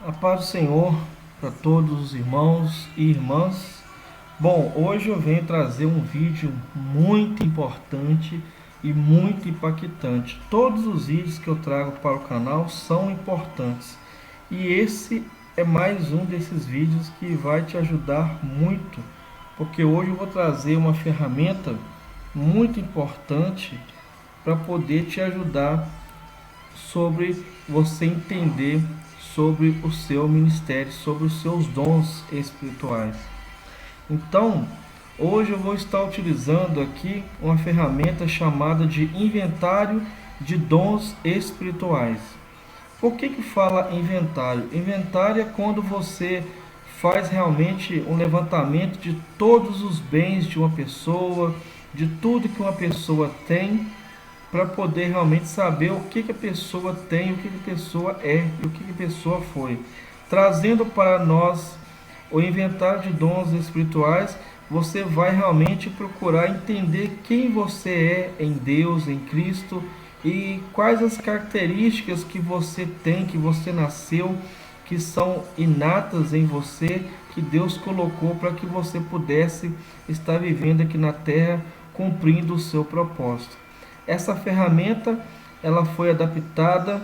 A paz do Senhor para todos os irmãos e irmãs. Bom, hoje eu venho trazer um vídeo muito importante e muito impactante. Todos os vídeos que eu trago para o canal são importantes. E esse é mais um desses vídeos que vai te ajudar muito, porque hoje eu vou trazer uma ferramenta muito importante para poder te ajudar sobre você entender sobre o seu ministério, sobre os seus dons espirituais. Então, hoje eu vou estar utilizando aqui uma ferramenta chamada de inventário de dons espirituais. Por que fala inventário? Inventário é quando você faz realmente um levantamento de todos os bens de uma pessoa, de tudo que uma pessoa tem, para poder realmente saber o que a pessoa tem, o que a pessoa é e o que a pessoa foi. Trazendo para nós o inventário de dons espirituais, você vai realmente procurar entender quem você é em Deus, em Cristo, e quais as características que você tem, que você nasceu, que são inatas em você, que Deus colocou para que você pudesse estar vivendo aqui na Terra, cumprindo o seu propósito. Essa ferramenta ela foi adaptada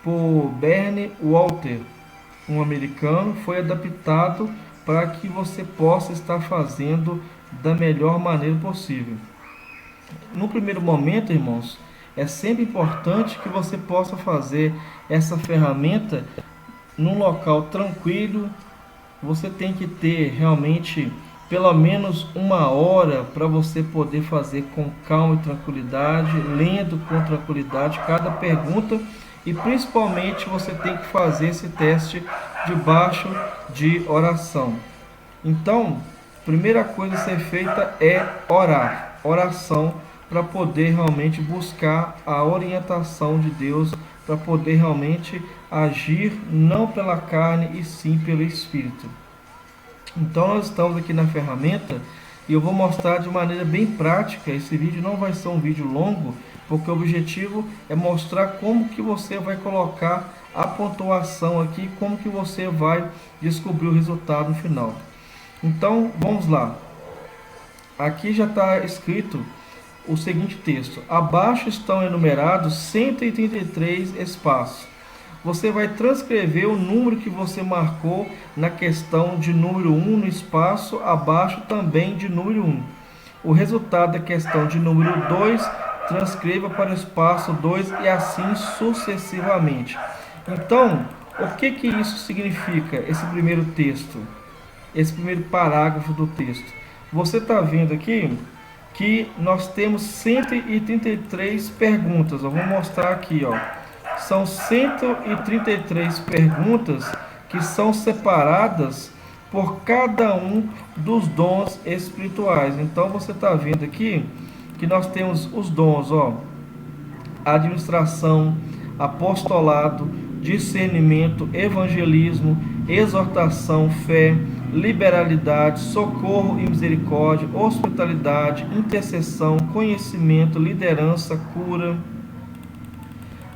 por Bernie Walter, um americano, foi adaptado para que você possa estar fazendo da melhor maneira possível. No primeiro momento, irmãos, é sempre importante que você possa fazer essa ferramenta num local tranquilo. Você tem que ter realmente pelo menos uma hora para você poder fazer com calma e tranquilidade, lendo com tranquilidade cada pergunta, e principalmente você tem que fazer esse teste debaixo de oração. Então, a primeira coisa a ser feita é orar, oração, para poder realmente buscar a orientação de Deus, para poder realmente agir não pela carne e sim pelo Espírito. Então nós estamos aqui na ferramenta e eu vou mostrar de maneira bem prática. Esse vídeo não vai ser um vídeo longo, porque o objetivo é mostrar como que você vai colocar a pontuação aqui, como que você vai descobrir o resultado no final. Então vamos lá. Aqui já está escrito o seguinte texto: abaixo estão enumerados 133 espaços. Você vai transcrever o número que você marcou na questão de número 1 no espaço abaixo também de número 1. O resultado da questão de número 2, transcreva para o espaço 2 e assim sucessivamente. Então, o que isso significa, esse primeiro texto? Esse primeiro parágrafo do texto. Você está vendo aqui que nós temos 133 perguntas. Eu vou mostrar aqui, ó. São 133 perguntas que são separadas por cada um dos dons espirituais. Então você está vendo aqui que nós temos os dons, ó: administração, apostolado, discernimento, evangelismo, exortação, fé, liberalidade, socorro e misericórdia, hospitalidade, intercessão, conhecimento, liderança, cura,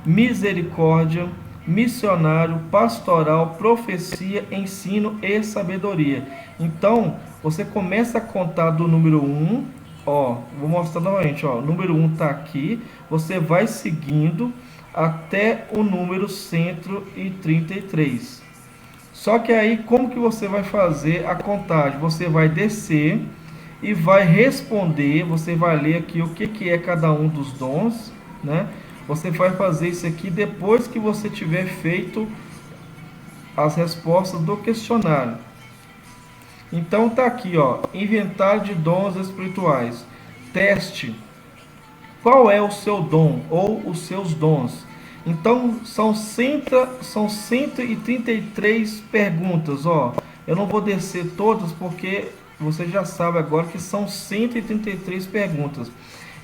misericórdia, missionário, pastoral, profecia, ensino e sabedoria. Então, você começa a contar do número 1, ó, vou mostrar novamente, ó, o número 1 está aqui, você vai seguindo até o número 133. Só que aí, como que você vai fazer a contagem? Você vai descer e vai responder, você vai ler aqui o que é cada um dos dons, né? Você vai fazer isso aqui depois que você tiver feito as respostas do questionário. Então tá aqui, ó, inventário de dons espirituais. Teste. Qual é o seu dom ou os seus dons? Então são 133 perguntas, ó. Eu não vou descer todas porque você já sabe agora que são 133 perguntas.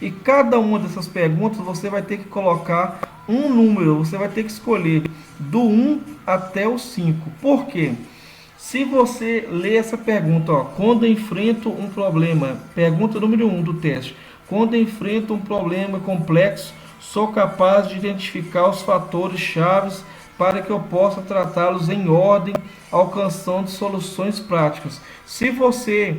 E cada uma dessas perguntas você vai ter que colocar um número, você vai ter que escolher do 1 até o 5. Por quê? Se você ler essa pergunta, ó, quando enfrento um problema, pergunta número 1 do teste: quando enfrento um problema complexo, sou capaz de identificar os fatores chaves para que eu possa tratá-los em ordem, alcançando soluções práticas. Se você,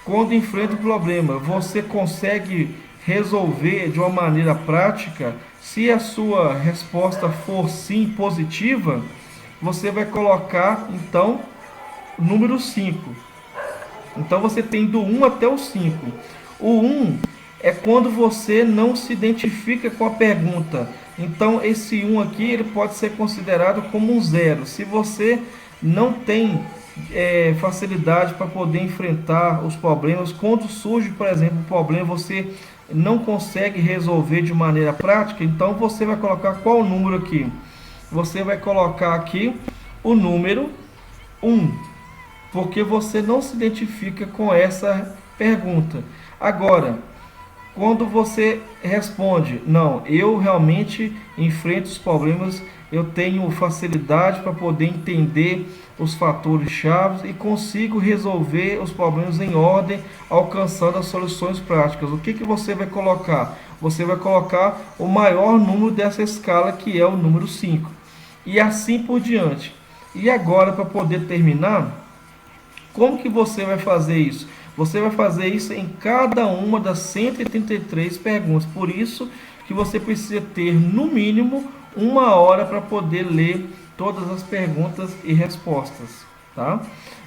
quando enfrenta o problema, você consegue resolver de uma maneira prática, se a sua resposta for sim positiva, você vai colocar então o número 5. Então você tem do 1 até o 5. O 1 é quando você não se identifica com a pergunta. Então esse 1 aqui ele pode ser considerado como um 0. Se você não tem facilidade para poder enfrentar os problemas, quando surge, por exemplo, um problema, você não consegue resolver de maneira prática, então você vai colocar qual número aqui? Você vai colocar aqui o número 1, porque você não se identifica com essa pergunta. Agora, quando você responde, não, eu realmente enfrento os problemas, eu tenho facilidade para poder entender os fatores chaves e consigo resolver os problemas em ordem, alcançando as soluções práticas. O que você vai colocar? Você vai colocar o maior número dessa escala, que é o número 5. E assim por diante. E agora, para poder terminar, como que você vai fazer isso? Você vai fazer isso em cada uma das 133 perguntas. Por isso que você precisa ter, no mínimo, 1 hora para poder ler todas as perguntas e respostas, tá?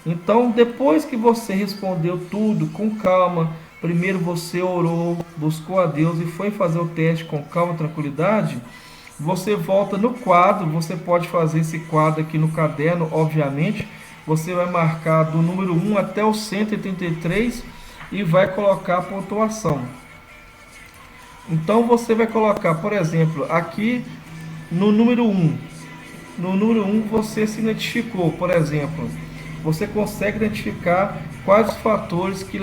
Então, depois que você respondeu tudo com calma, primeiro você orou, buscou a Deus e foi fazer o teste com calma e tranquilidade, você volta no quadro. Você pode fazer esse quadro aqui no caderno, obviamente. Você vai marcar do número 1 até o 133 e vai colocar a pontuação. Então você vai colocar, por exemplo, aqui no número 1. No número 1 você se identificou, por exemplo. Você consegue identificar quais os fatores que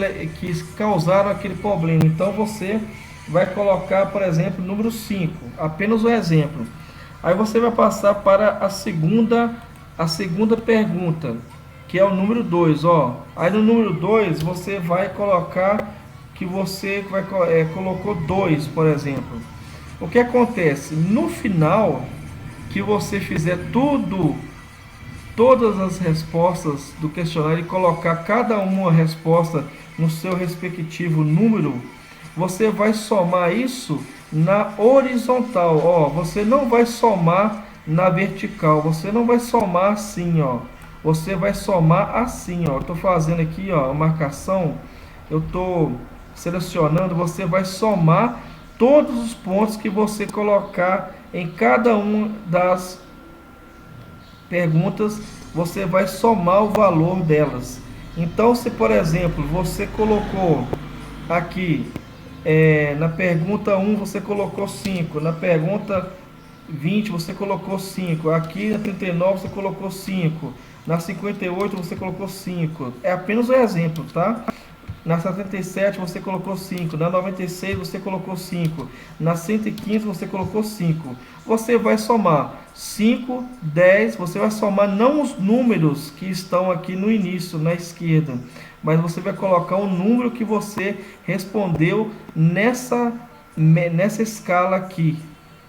causaram aquele problema. Então você vai colocar, por exemplo, o número 5. Apenas um exemplo. Aí você vai passar para a segunda pergunta, que é o número 2, ó. Aí no número 2 você vai colocar que você colocou 2, por exemplo. O que acontece? No final, que você fizer todas as respostas do questionário e colocar cada uma resposta no seu respectivo número, você vai somar isso na horizontal, ó. Você não vai somar na vertical, você não vai somar assim, ó. Você vai somar assim, ó. Eu tô fazendo aqui, ó, a marcação. Eu tô selecionando. Você vai somar todos os pontos que você colocar em cada uma das perguntas. Você vai somar o valor delas. Então, se por exemplo você colocou aqui na pergunta 1 você colocou 5, na pergunta 20 você colocou 5, aqui na 39 você colocou 5, na 58 você colocou 5. É apenas um exemplo, tá? Na 77 você colocou 5, na 96 você colocou 5, na 115 você colocou 5. Você vai somar 5, 10, você vai somar não os números que estão aqui no início, na esquerda, mas você vai colocar o número que você respondeu nessa escala aqui,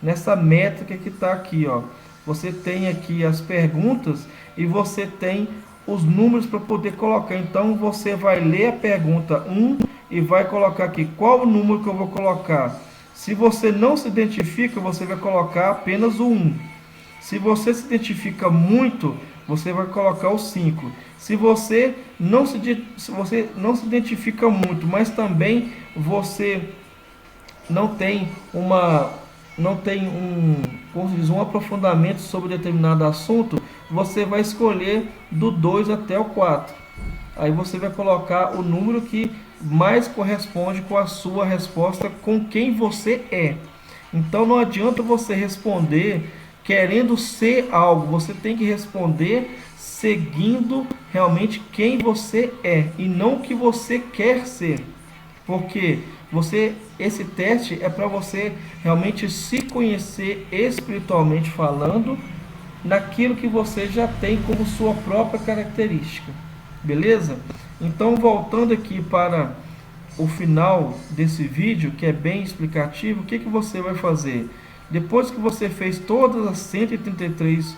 nessa métrica que está aqui, ó. Você tem aqui as perguntas e você tem os números para poder colocar. Então você vai ler a pergunta 1 e vai colocar aqui qual o número que eu vou colocar. Se você não se identifica, você vai colocar apenas o 1. Se você se identifica muito, você vai colocar o 5. Se você não se identifica muito, mas também você não tem um aprofundamento sobre determinado assunto, você vai escolher do 2 até o 4. Aí você vai colocar o número que mais corresponde com a sua resposta, com quem você é. Então não adianta você responder querendo ser algo, você tem que responder seguindo realmente quem você é e não o que você quer ser. Porque esse teste é para você realmente se conhecer espiritualmente falando, naquilo que você já tem como sua própria característica. Beleza? Então, voltando aqui para o final desse vídeo, que é bem explicativo, o que você vai fazer? Depois que você fez todas as 133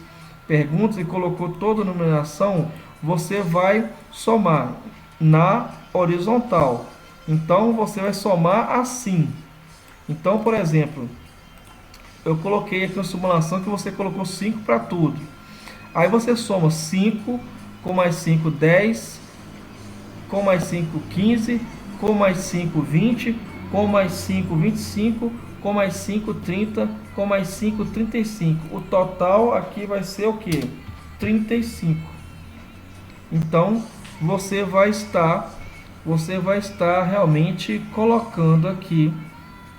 perguntas e colocou toda a numeração, você vai somar na horizontal. Então, você vai somar assim. Então, por exemplo, eu coloquei aqui uma simulação que você colocou 5 para tudo. Aí você soma 5, com mais 5, 10, com mais 5, 15, com mais 5, 20, com mais 5, 25, com mais 5, 30, com mais 5, 35. O total aqui vai ser o quê? 35. Então, você vai estar realmente colocando aqui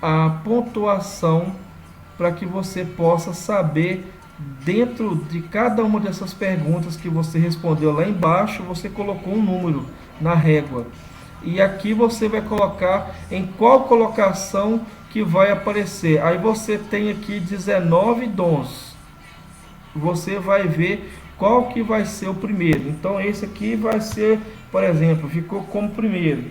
a pontuação para que você possa saber, dentro de cada uma dessas perguntas que você respondeu lá embaixo, você colocou um número na régua. E aqui você vai colocar em qual colocação que vai aparecer. Aí você tem aqui 19 dons. Você vai ver qual que vai ser o primeiro. Então esse aqui vai ser, por exemplo, ficou como primeiro.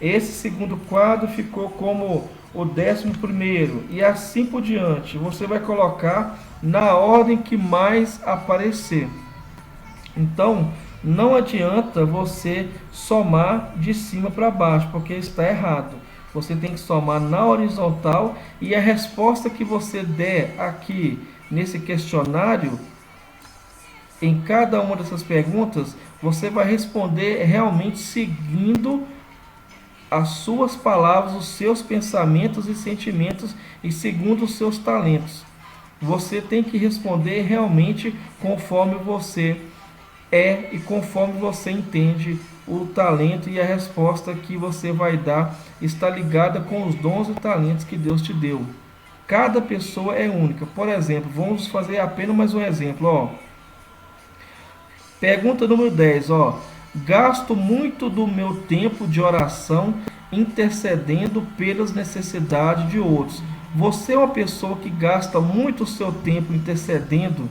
Esse segundo quadro ficou como o 11º e assim por diante. Você vai colocar na ordem que mais aparecer. Então, não adianta você somar de cima para baixo, porque está errado. Você tem que somar na horizontal e a resposta que você der aqui nesse questionário, em cada uma dessas perguntas, você vai responder realmente seguindo as suas palavras, os seus pensamentos e sentimentos e segundo os seus talentos. Você tem que responder realmente conforme você é e conforme você entende o talento, e a resposta que você vai dar está ligada com os dons e talentos que Deus te deu. Cada pessoa é única. Por exemplo, vamos fazer apenas mais um exemplo. Pergunta número 10. Gasto muito do meu tempo de oração intercedendo pelas necessidades de outros. Você é uma pessoa que gasta muito o seu tempo intercedendo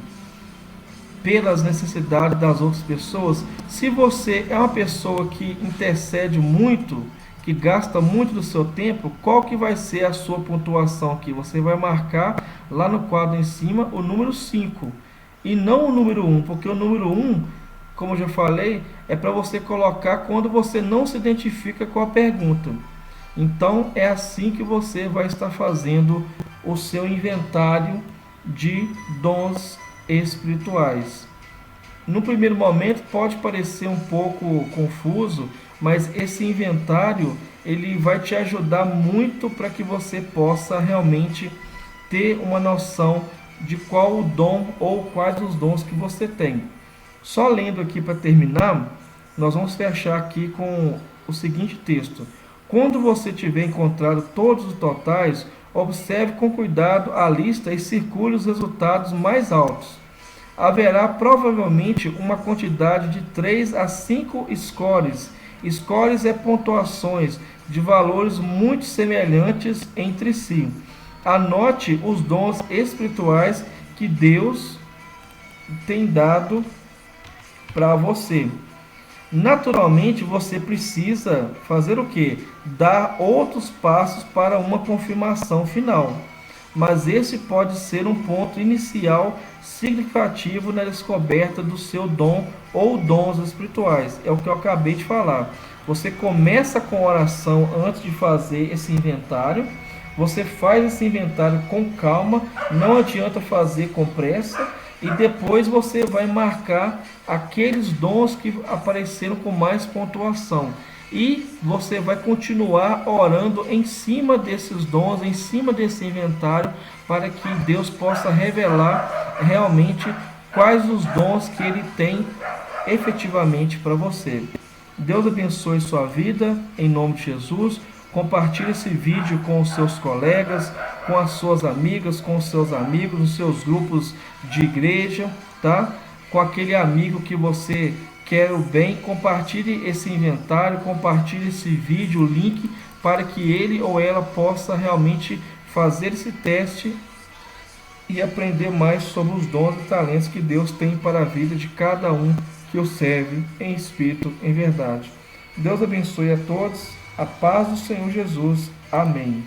pelas necessidades das outras pessoas? Se você é uma pessoa que intercede muito, que gasta muito do seu tempo, qual que vai ser a sua pontuação aqui? Você vai marcar lá no quadro em cima o número 5 e não o número 1, porque o número 1, como eu já falei, é para você colocar quando você não se identifica com a pergunta. Então é assim que você vai estar fazendo o seu inventário de dons espirituais. No primeiro momento pode parecer um pouco confuso, mas esse inventário ele vai te ajudar muito para que você possa realmente ter uma noção de qual o dom ou quais os dons que você tem. Só lendo aqui para terminar, nós vamos fechar aqui com o seguinte texto. Quando você tiver encontrado todos os totais, observe com cuidado a lista e circule os resultados mais altos. Haverá provavelmente uma quantidade de 3 a 5 scores. Scores é pontuações de valores muito semelhantes entre si. Anote os dons espirituais que Deus tem dado para você. Naturalmente, você precisa fazer o quê? Dar outros passos para uma confirmação final. Mas esse pode ser um ponto inicial significativo na descoberta do seu dom ou dons espirituais. É o que eu acabei de falar. Você começa com oração antes de fazer esse inventário. Você faz esse inventário com calma, não adianta fazer com pressa. E depois você vai marcar aqueles dons que apareceram com mais pontuação. E você vai continuar orando em cima desses dons, em cima desse inventário, para que Deus possa revelar realmente quais os dons que Ele tem efetivamente para você. Deus abençoe sua vida, em nome de Jesus. Compartilhe esse vídeo com os seus colegas, com as suas amigas, com os seus amigos, nos seus grupos de igreja, tá? Com aquele amigo que você quer o bem. Compartilhe esse inventário, compartilhe esse vídeo, o link, para que ele ou ela possa realmente fazer esse teste e aprender mais sobre os dons e talentos que Deus tem para a vida de cada um que o serve em espírito, em verdade. Deus abençoe a todos. A paz do Senhor Jesus. Amém.